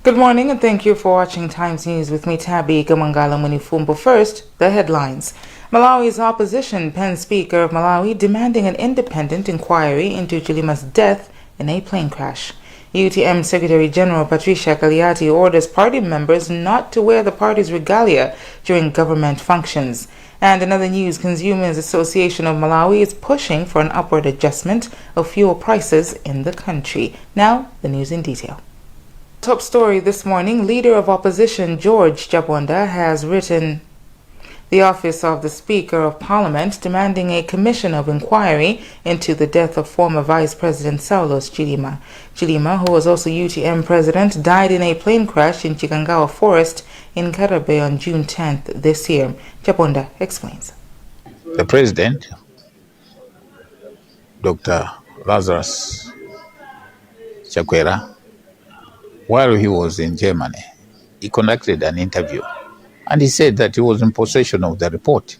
Good morning and thank you for watching Times News with me, Tabi Gamangala Munifumbo. First, the headlines. Malawi's opposition pens Speaker of Malawi demanding an independent inquiry into Chilima's death in a plane crash. UTM Secretary General Patricia Kaliati orders party members not to wear the party's regalia during government functions. And in other news, Consumers Association of Malawi is pushing for an upward adjustment of fuel prices in the country. Now, the news in detail. Top story this morning, Leader of Opposition George Chabonda has written the office of the Speaker of Parliament demanding a commission of inquiry into the death of former Vice President Saulos Chilima. Chilima, who was also UTM President, died in a plane crash in Chikangawa Forest in Karabe on June 10th this year. Chabonda explains. The President, Dr. Lazarus Chakwera, while he was in Germany, he conducted an interview and he said that he was in possession of the report.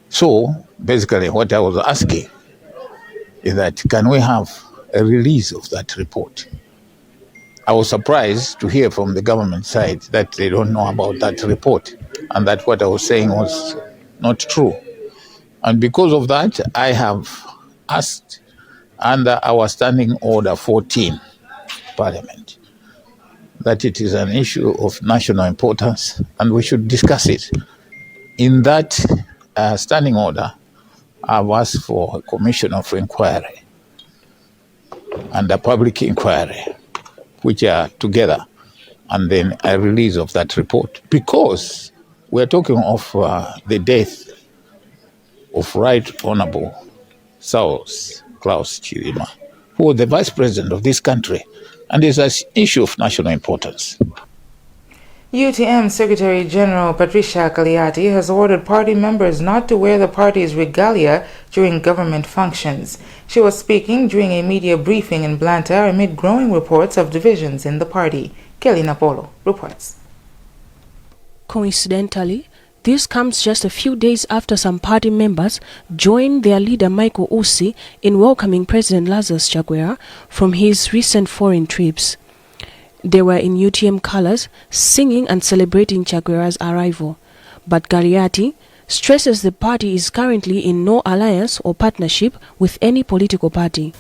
So basically what I was asking is that can we have a release of that report? I was surprised to hear from the government side that they don't know about that report and that what I was saying was not true. And because of that, I have asked under our Standing Order 14 Parliament that it is an issue of national importance and we should discuss it. In that standing order, I've asked for a commission of inquiry and a public inquiry, which are together, and then a release of that report. Because we're talking of the death of Right Honorable Saulos Klaus Chilima, who was the Vice President of this country, and is an issue of national importance. UTM Secretary General Patricia Kaliati has ordered party members not to wear the party's regalia during government functions. She was speaking during a media briefing in Blantyre amid growing reports of divisions in the party. Kelly Napolo reports. Coincidentally, this comes just a few days after some party members joined their leader Michael Usi in welcoming President Lazarus Chakwera from his recent foreign trips. They were in UTM colors, singing and celebrating Chakwera's arrival. But Kaliati stresses the party is currently in no alliance or partnership with any political party.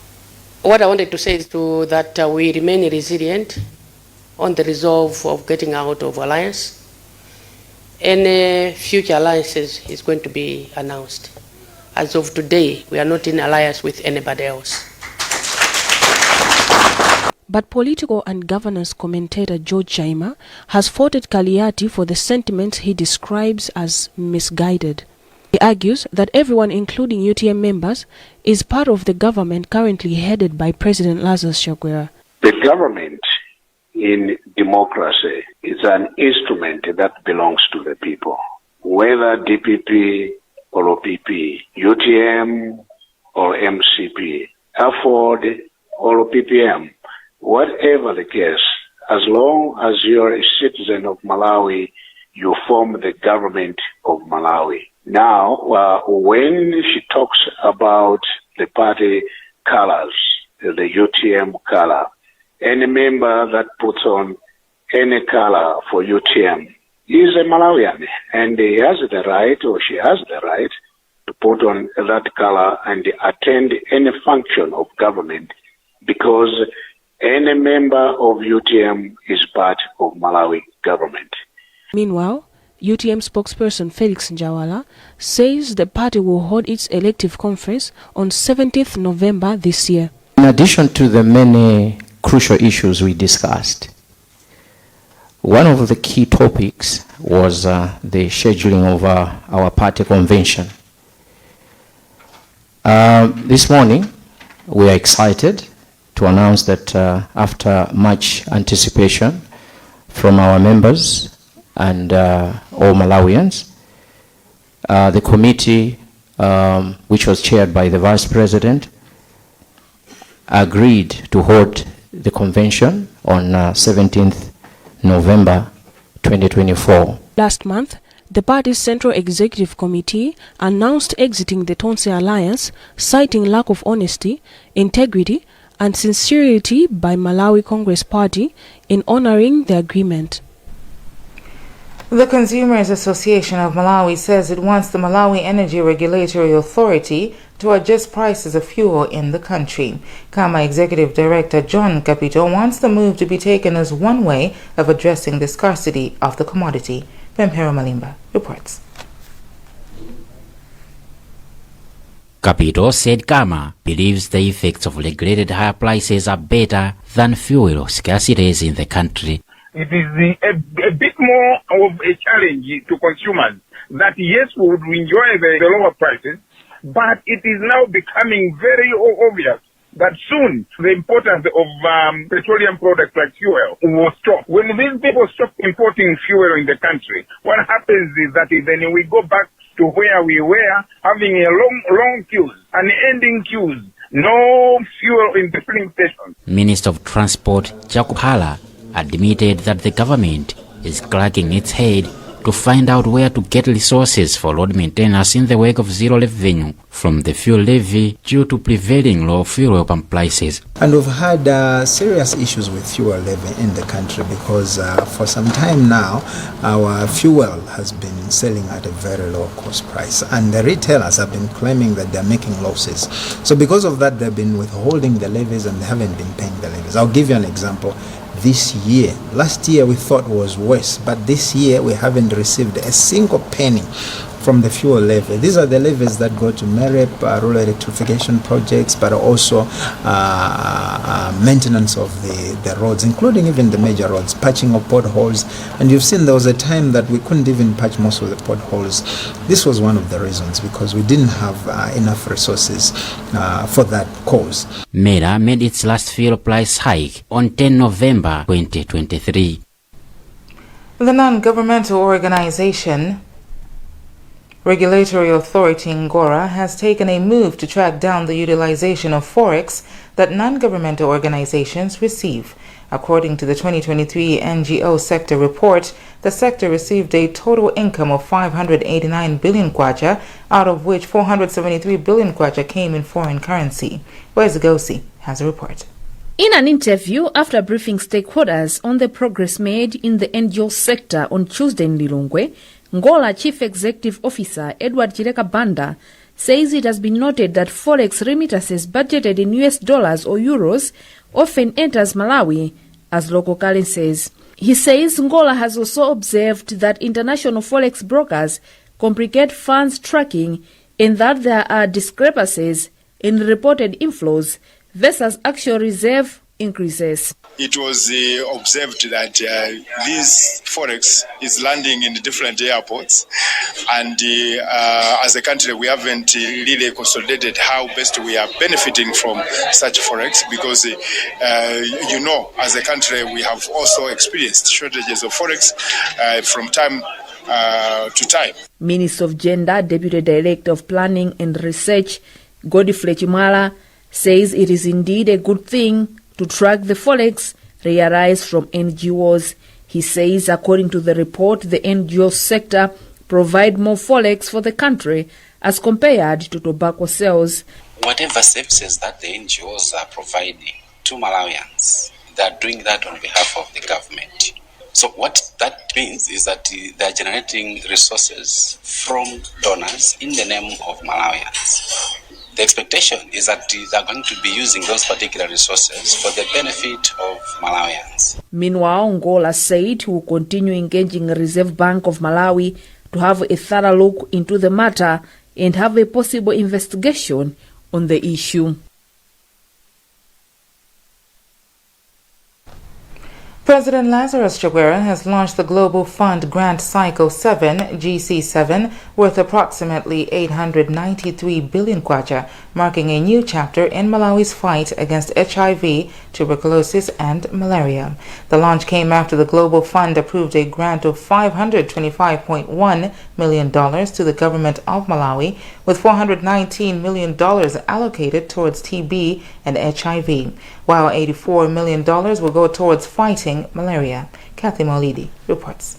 What I wanted to say is that we remain resilient on the resolve of getting out of alliance. Any future alliances is going to be announced. As of today, we are not in alliance with anybody else. But political and governance commentator George Chaima has faulted Kaliati for the sentiments he describes as misguided. He argues that everyone, including UTM members, is part of the government currently headed by President Lazarus Chakwera. The government in democracy is an instrument that belongs to the people. Whether DPP or OPP, UTM or MCP, Afford or PPM, whatever the case, as long as you're a citizen of Malawi, you form the government of Malawi. Now, when she talks about the party colors, the UTM color, any member that puts on any color for UTM is a Malawian, and he has the right, or she has the right, to put on that color and attend any function of government, because any member of UTM is part of Malawi government. Meanwhile, UTM spokesperson Felix Njawala says the party will hold its elective conference on 17th November this year. In addition to the many crucial issues we discussed, one of the key topics was the scheduling of our party convention. This morning, we are excited to announce that after much anticipation from our members and all Malawians, the committee, which was chaired by the Vice President, agreed to hold the convention on 17th November 2024. Last month, the party's Central Executive Committee announced exiting the Tonse Alliance, citing lack of honesty, integrity, and sincerity by Malawi Congress Party in honoring the agreement. The Consumers Association of Malawi says it wants the Malawi Energy Regulatory Authority to adjust prices of fuel in the country. KAMA Executive Director John Capito wants the move to be taken as one way of addressing the scarcity of the commodity. Pempero Malimba reports. Capito said KAMA believes the effects of regulated higher prices are better than fuel scarcities in the country. It is a bit more of a challenge to consumers that yes, we would enjoy the lower prices, but it is now becoming very obvious that soon the importance of petroleum products like fuel will stop. When these people stop importing fuel in the country, what happens is that then we go back to where we were, having a long queues, unending queues, no fuel in the filling stations. Minister of Transport Jacob Hala admitted that the government is cracking its head to find out where to get resources for road maintenance in the wake of zero revenue from the fuel levy due to prevailing low fuel pump prices. And we've had serious issues with fuel levy in the country because for some time now our fuel has been selling at a very low cost price, and the retailers have been claiming that they're making losses. So because of that, they've been withholding the levies and they haven't been paying the levies. I'll give you an example. This year, last year we thought was worse, but this year we haven't received a single penny from the fuel levy. These are the levies that go to MEREP, rural electrification projects, but also maintenance of the roads, including even the major roads, patching of potholes. And you've seen there was a time that we couldn't even patch most of the potholes. This was one of the reasons, because we didn't have enough resources for that cause. MERA made its last fuel price hike on 10 November 2023. The non-governmental organization Regulatory Authority Ngora has taken a move to track down the utilization of forex that non-governmental organizations receive. According to the 2023 NGO sector report, the sector received a total income of 589 billion kwacha, out of which 473 billion kwacha came in foreign currency. Wes Gosi has a report. In an interview after briefing stakeholders on the progress made in the NGO sector on Tuesday in Lilongwe, Ngola Chief Executive Officer Edward Chileka Banda says it has been noted that forex remittances budgeted in US dollars or euros often enters Malawi as local currencies. He says Ngola has also observed that international forex brokers complicate funds tracking and that there are discrepancies in reported inflows versus actual reserve increases. It was observed that this forex is landing in different airports, and as a country we haven't really consolidated how best we are benefiting from such forex, because as a country we have also experienced shortages of forex from time to time. Minister of Gender, Deputy Director of Planning and Research Godfrey Chimala says it is indeed a good thing to track the forex realized from NGOs. He says, according to the report, the NGO sector provide more forex for the country as compared to tobacco sales. Whatever services that the NGOs are providing to Malawians, they are doing that on behalf of the government. So what that means is that they are generating resources from donors in the name of Malawians. The expectation is that they are going to be using those particular resources for the benefit of Malawians. Meanwhile, Ngola said he will continue engaging the Reserve Bank of Malawi to have a thorough look into the matter and have a possible investigation on the issue. President Lazarus Chakwera has launched the Global Fund Grant Cycle 7, GC7, worth approximately 893 billion kwacha, marking a new chapter in Malawi's fight against HIV, tuberculosis, and malaria. The launch came after the Global Fund approved a grant of $525.1 million to the government of Malawi, with $419 million allocated towards TB and HIV, while $84 million will go towards fighting malaria. Kathy Maulidi reports.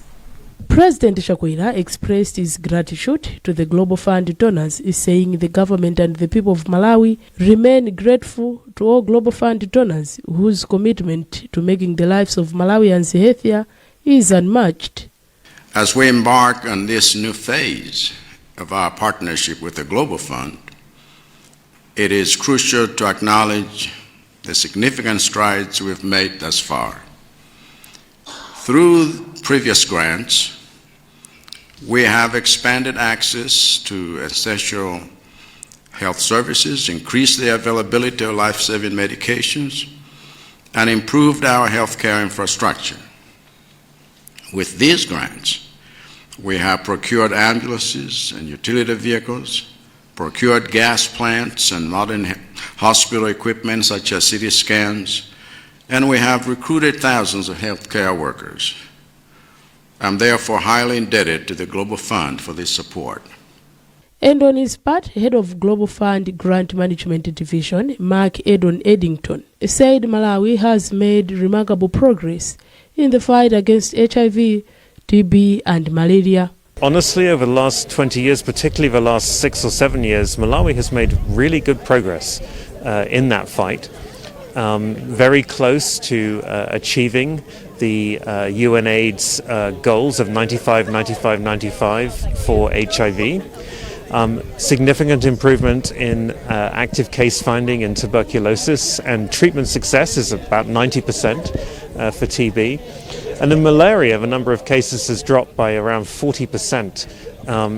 President Chakwera expressed his gratitude to the Global Fund donors, saying the government and the people of Malawi remain grateful to all Global Fund donors whose commitment to making the lives of Malawians healthier is unmatched. As we embark on this new phase of our partnership with the Global Fund, it is crucial to acknowledge the significant strides we've made thus far. Through previous grants, we have expanded access to essential health services, increased the availability of life-saving medications, and improved our healthcare infrastructure. With these grants, we have procured ambulances and utility vehicles, procured gas plants and modern hospital equipment such as CT scans, and we have recruited thousands of healthcare workers. I'm therefore highly indebted to the Global Fund for this support. And on his part, head of Global Fund Grant Management Division, Mark Edon Eddington, said Malawi has made remarkable progress in the fight against HIV, TB and malaria. Honestly, over the last 20 years, particularly the last 6 or 7 years, Malawi has made really good progress in that fight. Very close to achieving the UNAIDS goals of 95-95-95 for HIV. Significant improvement in active case finding in tuberculosis, and treatment success is about 90% for TB. And in malaria, the number of cases has dropped by around 40%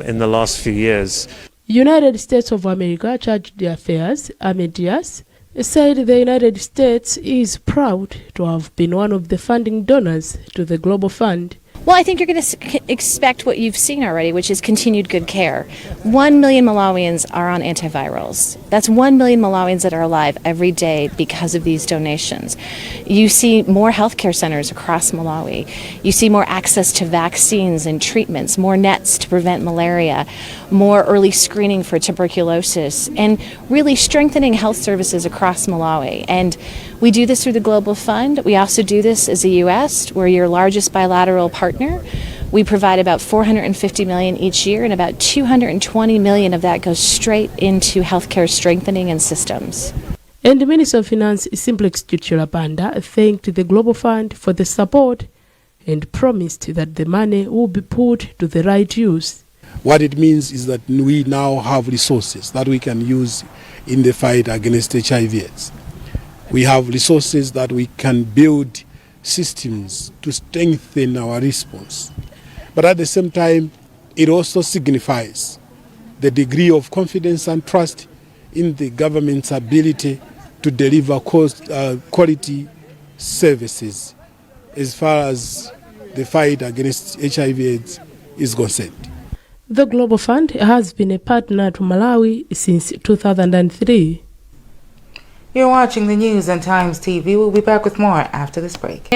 in the last few years. United States of America Chargé d'Affaires, Ahmed Diaz, said the United States is proud to have been one of the funding donors to the Global Fund. Well, I think you're going to expect what you've seen already, which is continued good care. 1 million Malawians are on antivirals. That's 1 million Malawians that are alive every day because of these donations. You see more healthcare centers across Malawi. You see more access to vaccines and treatments, more nets to prevent malaria, more early screening for tuberculosis, and really strengthening health services across Malawi. And we do this through the Global Fund. We also do this as the U.S. We're your largest bilateral partner. We provide about $450 million each year, and about $220 million of that goes straight into healthcare strengthening and systems. And the Minister of Finance, Simplex Chichulapanda, thanked the Global Fund for the support and promised that the money will be put to the right use. What it means is that we now have resources that we can use in the fight against HIV/AIDS. We have resources that we can build systems to strengthen our response. But at the same time, it also signifies the degree of confidence and trust in the government's ability to deliver quality services as far as the fight against HIV/AIDS is concerned. The Global Fund has been a partner to Malawi since 2003. You're watching the news on Times TV. We'll be back with more after this break.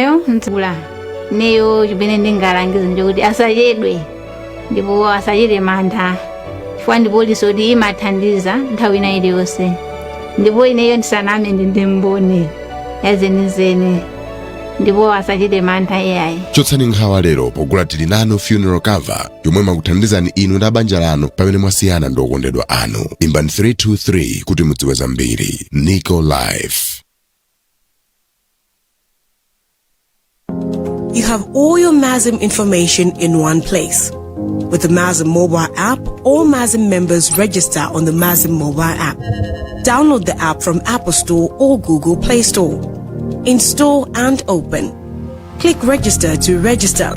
Neyo jubene ngarangiza njodi asayedwe ndipo asayede mantha chifukwa ndipo lisodi imathandiza nthawi ina iliyonse ndipo ineyo ndisaname ndimbone yazenizene ndipo asachite mantha yayi. Chotsani nkhawa lero pogula tilinano funeral cover yomwe makuthandizani inu ndi banja lanu pamene mwasiyana ndi okondedwa anu. Imbani 323 kuti mudziwe zambiri. Nico Life. You have all your MASM information in one place. With the MASM mobile app, all MASM members register on the MASM mobile app. Download the app from Apple Store or Google Play Store. Install and open. Click register to register.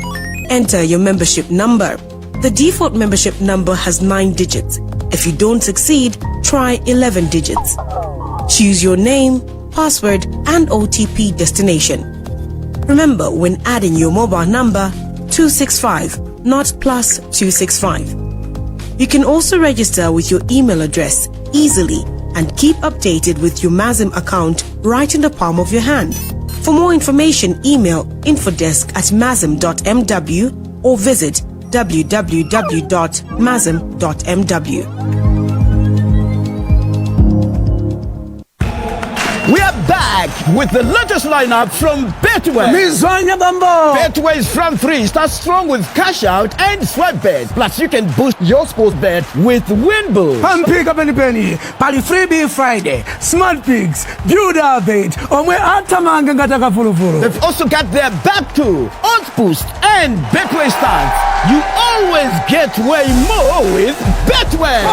Enter your membership number. The default membership number has 9 digits. If you don't succeed, try 11 digits. Choose your name, password, and OTP destination. Remember, when adding your mobile number, 265, not plus 265. You can also register with your email address easily and keep updated with your MASM account right in the palm of your hand. For more information, email infodesk@masm.mw or visit www.masm.mw. We are back with the latest lineup from Betway. Betway is front three. Start strong with cash out and swipe bet. Plus, you can boost your sports bet with Win Boost. And pick up any penny. Pali freebie Friday. Smart Pigs. Build our bait. They've also got their back to Odds Boost and Betway Stars. You always get way more with Betway.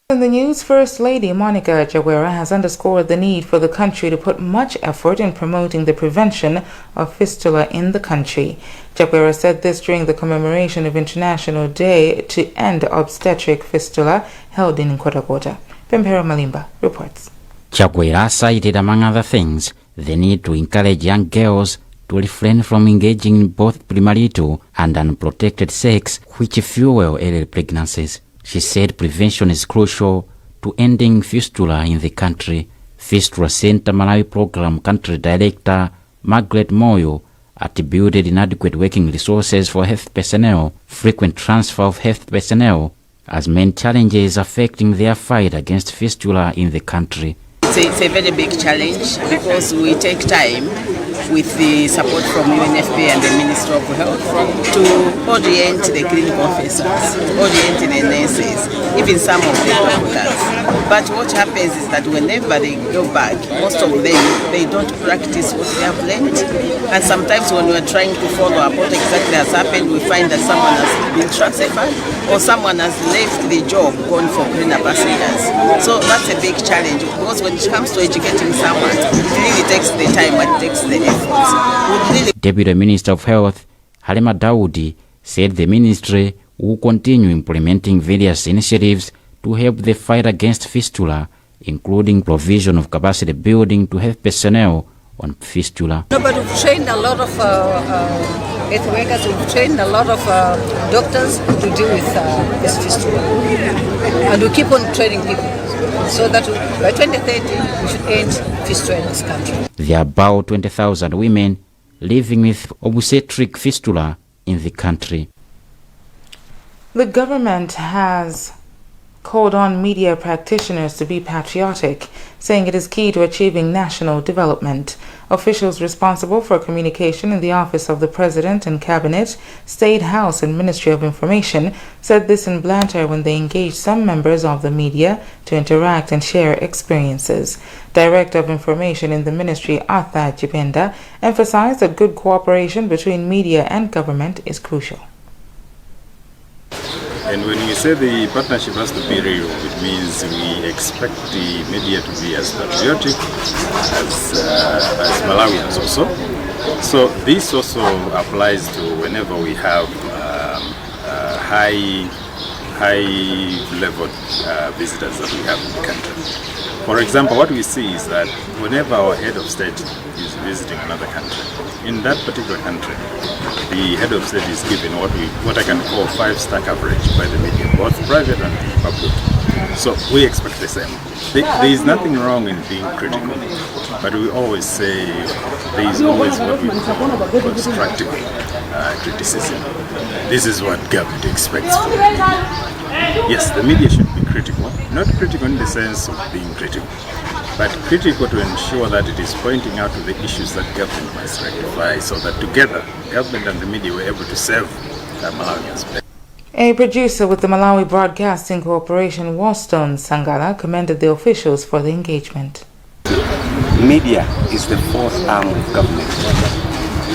In the news, First Lady Monica Jawera has underscored the need for the country to put much effort in promoting the prevention of fistula in the country. Jawera said this during the commemoration of International Day to End Obstetric Fistula held in Nkhotakota. Pempero Malimba reports. Jawera cited, among other things, the need to encourage young girls to refrain from engaging in both premarital and unprotected sex, which fuel early pregnancies. She said prevention is crucial to ending fistula in the country. Fistula Center Malawi Program Country Director Margaret Moyo attributed inadequate working resources for health personnel, frequent transfer of health personnel, as main challenges affecting their fight against fistula in the country. It's a very big challenge because we take time with the support from UNFPA and the Ministry of Health to orient the clinical officers, orient the nurses, even some of the doctors. But what happens is that whenever they go back, most of them, they don't practice what they have learned. And sometimes when we're trying to follow up what exactly has happened, we find that someone has been transferred or someone has left the job going for cleaner passengers. So that's a big challenge because when it comes to educating someone, it really takes the time and it takes the effort. Deputy Minister of Health Halima Daudi said the ministry will continue implementing various initiatives to help the fight against fistula, including provision of capacity building to health personnel on fistula. No, but we've trained a lot of health workers, we've trained a lot of doctors to deal with this fistula. And we keep on training people so that by 2030 we should end fistula in this country. There are about 20,000 women living with obstetric fistula in the country. The government has called on media practitioners to be patriotic, saying it is key to achieving national development. Officials responsible for communication in the Office of the President and Cabinet, State House and Ministry of Information said this in Blantyre when they engaged some members of the media to interact and share experiences. Director of Information in the Ministry, Arthur Jipenda, emphasized that good cooperation between media and government is crucial. And when we say the partnership has to be real, it means we expect the media to be as patriotic as Malawians also. So this also applies to whenever we have high-level visitors that we have in the country. For example, what we see is that whenever our head of state is visiting another country, in that particular country, the head of state is given what I can call 5-star coverage by the media, both private and public. So we expect the same. There is nothing wrong in being critical, but we always say there is always what we call constructive criticism. This is what government expects from the media. Yes, the media should be critical, not critical in the sense of being critical, but critical to ensure that it is pointing out to the issues that government must rectify so that together, government and the media were able to serve Malawians better. A producer with the Malawi Broadcasting Corporation, Warstone Sangala, commended the officials for the engagement. Media is the fourth arm of government.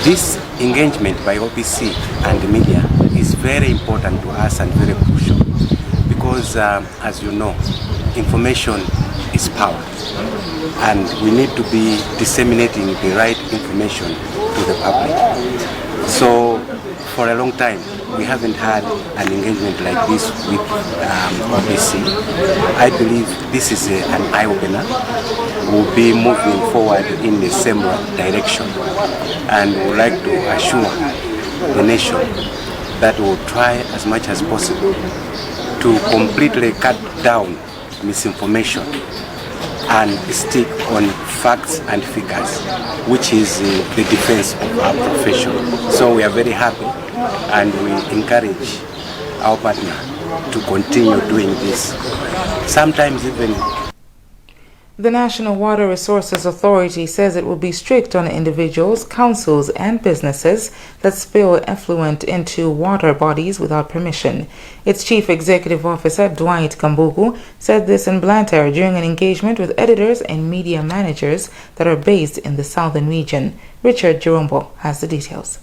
This engagement by OPC and the media is very important to us and very crucial because, as you know, information is power and we need to be disseminating the right information to the public. So for a long time we haven't had an engagement like this with OPC. I believe this is an eye-opener. We'll be moving forward in the same direction and would like to assure the nation that we'll try as much as possible to completely cut down misinformation and stick on facts and figures, which is the defense of our profession. So we are very happy and we encourage our partner to continue doing this. Sometimes even The National Water Resources Authority says it will be strict on individuals, councils, and businesses that spill effluent into water bodies without permission. Its Chief Executive Officer, Dwight Kambugu, said this in Blantyre during an engagement with editors and media managers that are based in the southern region. Richard Jirombo has the details.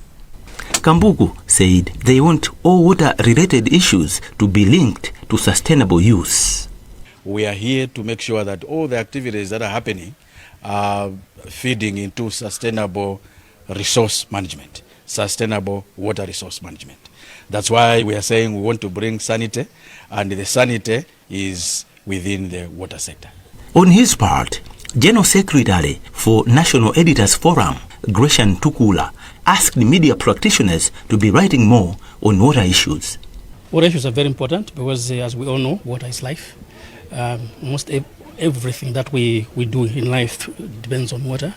Kambugu said they want all water-related issues to be linked to sustainable use. We are here to make sure that all the activities that are happening are feeding into sustainable resource management, sustainable water resource management. That's why we are saying we want to bring sanity, and the sanity is within the water sector. On his part, General Secretary for National Editors Forum, Gresham Tukula, asked media practitioners to be writing more on water issues. Water issues are very important because, as we all know, water is life. Most everything that we do in life depends on water,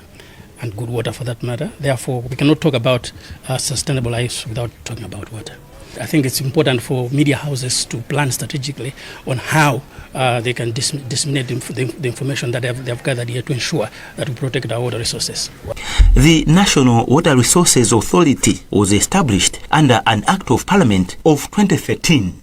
and good water for that matter. Therefore, we cannot talk about sustainable lives without talking about water. I think it's important for media houses to plan strategically on how they can disseminate the information that they have gathered here to ensure that we protect our water resources. The National Water Resources Authority was established under an Act of Parliament of 2013.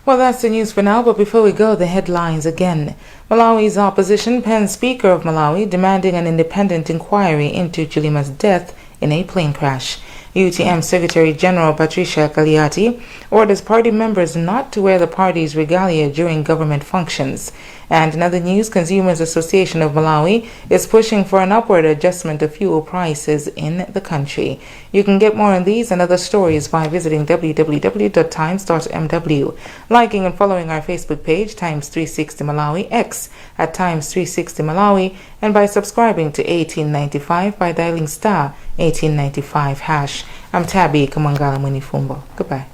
Well, that's the news for now, but before we go, the headlines again. Malawi's opposition pens Speaker of Malawi demanding an independent inquiry into Chilima's death in a plane crash. UTM Secretary General Patricia Kaliati orders party members not to wear the party's regalia during government functions. And in other news, Consumers Association of Malawi is pushing for an upward adjustment of fuel prices in the country. You can get more on these and other stories by visiting www.times.mw, liking and following our Facebook page, Times 360 Malawi, X at Times 360 Malawi, and by subscribing to 1895 by dialing star 1895 hash. I'm Tabby Kumalawi Munifumbo. Goodbye.